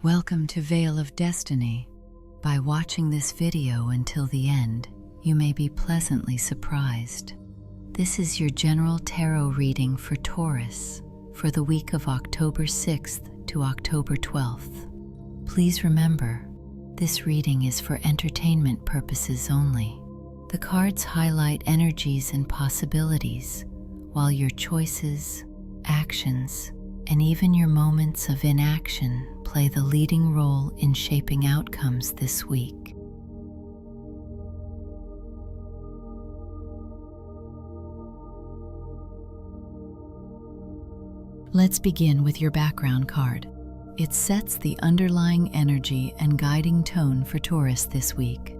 Welcome to Veil of Destiny. By watching this video until the end, you may be pleasantly surprised. This is your general tarot reading for Taurus for the week of October 6th to October 12th. Please remember, this reading is for entertainment purposes only. The cards highlight energies and possibilities, while your choices, actions, and even your moments of inaction play the leading role in shaping outcomes this week. Let's begin with your background card. It sets the underlying energy and guiding tone for Taurus this week.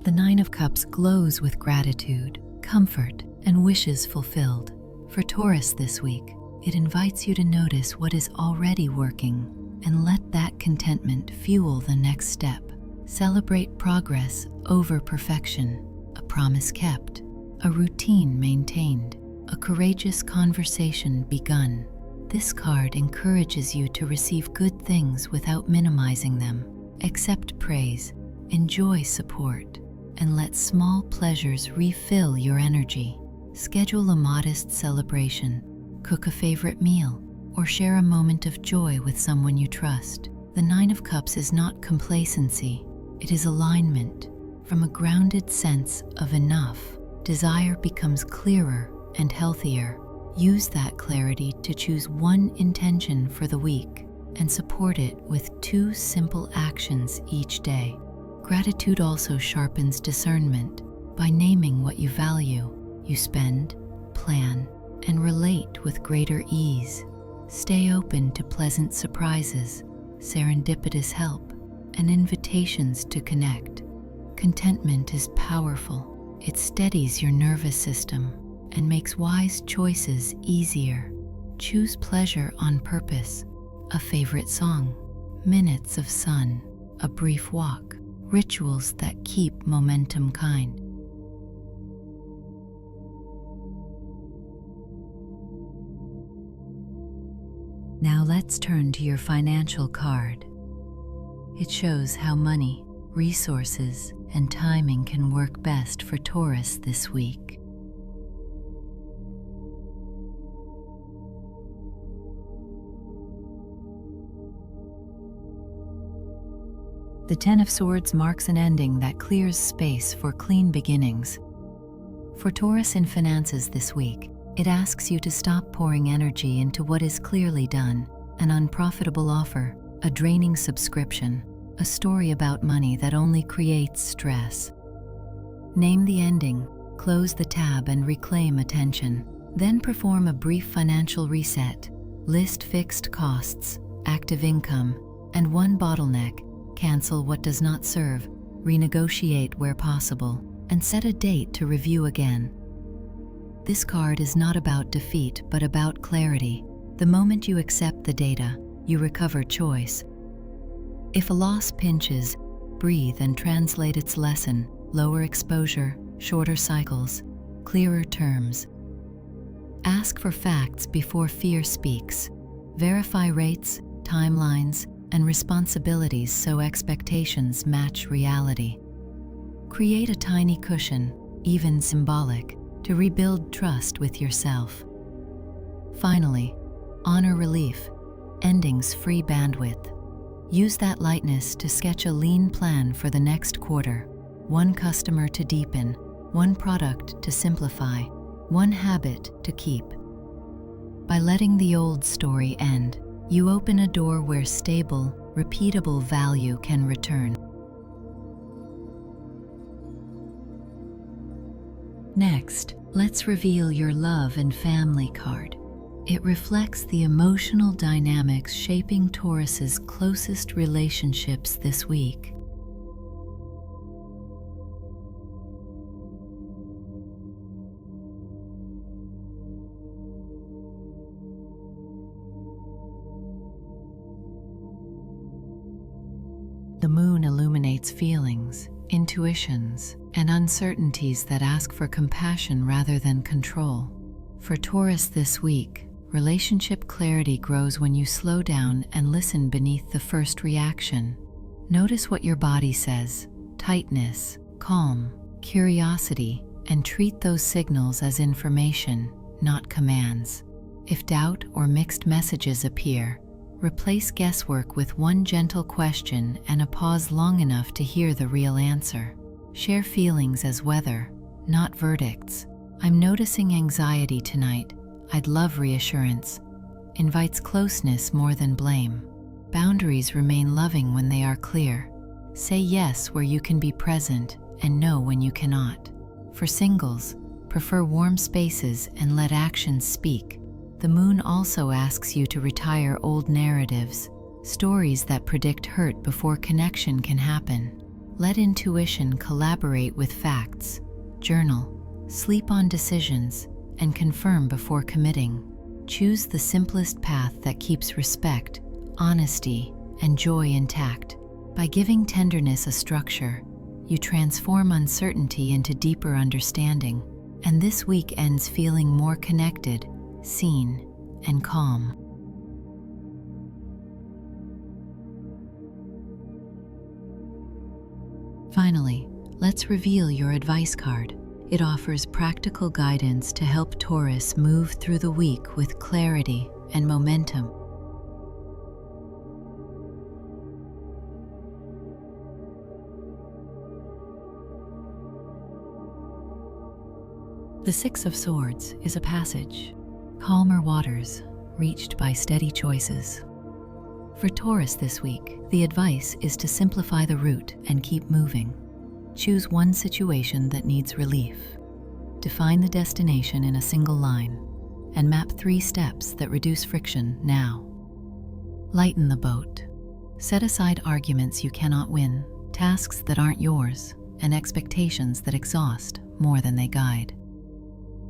The Nine of Cups glows with gratitude, comfort, and wishes fulfilled. For Taurus this week, it invites you to notice what is already working and let that contentment fuel the next step. Celebrate progress over perfection, a promise kept, a routine maintained, a courageous conversation begun. This card encourages you to receive good things without minimizing them. Accept praise, enjoy support, and let small pleasures refill your energy. Schedule a modest celebration, cook a favorite meal, or share a moment of joy with someone you trust. The Nine of Cups is not complacency, it is alignment. From a grounded sense of enough, desire becomes clearer and healthier. Use that clarity to choose one intention for the week and support it with 2 simple actions each day. Gratitude also sharpens discernment. By naming what you value, you spend, plan, and relate with greater ease. Stay open to pleasant surprises, serendipitous help, and invitations to connect. Contentment is powerful. It steadies your nervous system and makes wise choices easier. Choose pleasure on purpose, a favorite song, minutes of sun, a brief walk, rituals that keep momentum kind. Now let's turn to your financial card. It shows how money, resources, and timing can work best for Taurus this week. The Ten of Swords marks an ending that clears space for clean beginnings. For Taurus in finances this week, it asks you to stop pouring energy into what is clearly done: an unprofitable offer, a draining subscription, a story about money that only creates stress. Name the ending, close the tab, and reclaim attention. Then perform a brief financial reset. List fixed costs, active income, and one bottleneck. Cancel what does not serve, renegotiate where possible, and set a date to review again. This card is not about defeat, but about clarity. The moment you accept the data, you recover choice. If a loss pinches, breathe and translate its lesson. Lower exposure, shorter cycles, clearer terms. Ask for facts before fear speaks. Verify rates, timelines, and responsibilities so expectations match reality. Create a tiny cushion, even symbolic, to rebuild trust with yourself. Finally, honor relief, endings free bandwidth. Use that lightness to sketch a lean plan for the next quarter. One customer to deepen, one product to simplify, one habit to keep. By letting the old story end, you open a door where stable, repeatable value can return. Next, let's reveal your love and family card. It reflects the emotional dynamics shaping Taurus's closest relationships this week. The moon illuminates feelings, intuitions, and uncertainties that ask for compassion rather than control. For Taurus this week, relationship clarity grows when you slow down and listen beneath the first reaction. Notice what your body says: tightness, calm, curiosity, and treat those signals as information, not commands. If doubt or mixed messages appear, replace guesswork with one gentle question and a pause long enough to hear the real answer. Share feelings as weather, not verdicts. I'm noticing anxiety tonight. I'd love reassurance. Invites closeness more than blame. Boundaries remain loving when they are clear. Say yes where you can be present and no when you cannot. For singles, prefer warm spaces and let actions speak. The moon also asks you to retire old narratives, stories that predict hurt before connection can happen. Let intuition collaborate with facts. Journal, sleep on decisions, and confirm before committing. Choose the simplest path that keeps respect, honesty, and joy intact. By giving tenderness a structure, you transform uncertainty into deeper understanding, and this week ends feeling more connected, seen, and calm. Finally, let's reveal your advice card. It offers practical guidance to help Taurus move through the week with clarity and momentum. The Six of Swords is a passage. Calmer waters, reached by steady choices. For Taurus this week, the advice is to simplify the route and keep moving. Choose one situation that needs relief. Define the destination in a single line, and map 3 steps that reduce friction now. Lighten the boat. Set aside arguments you cannot win, tasks that aren't yours, and expectations that exhaust more than they guide.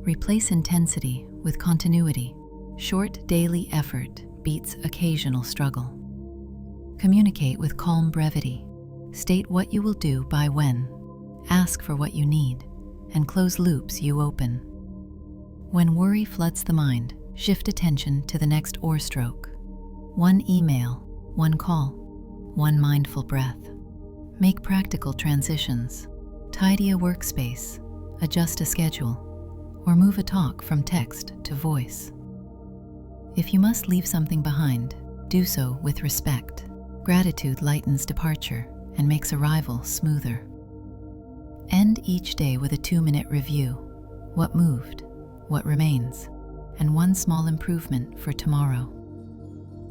Replace intensity with continuity. Short daily effort beats occasional struggle. Communicate with calm brevity. State what you will do by when. Ask for what you need, and close loops you open. When worry floods the mind, shift attention to the next oar stroke. One email, one call, one mindful breath. Make practical transitions. Tidy a workspace, adjust a schedule, or move a talk from text to voice. If you must leave something behind, do so with respect. Gratitude lightens departure and makes arrival smoother. End each day with a 2-minute review. What moved, what remains, and one small improvement for tomorrow.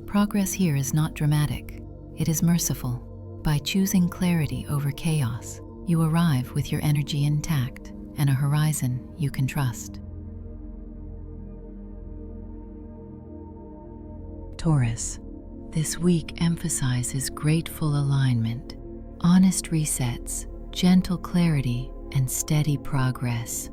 Progress here is not dramatic, it is merciful. By choosing clarity over chaos, you arrive with your energy intact and a horizon you can trust. Taurus, this week emphasizes grateful alignment, honest resets, gentle clarity, and steady progress.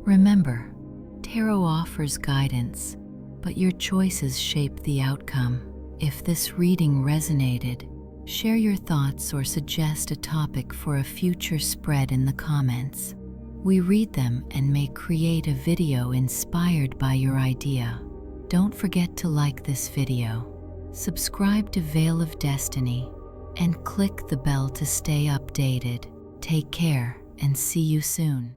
Remember, tarot offers guidance, but your choices shape the outcome. If this reading resonated, share your thoughts or suggest a topic for a future spread in the comments. We read them and may create a video inspired by your idea. Don't forget to like this video, subscribe to Veil of Destiny, and click the bell to stay updated. Take care and see you soon.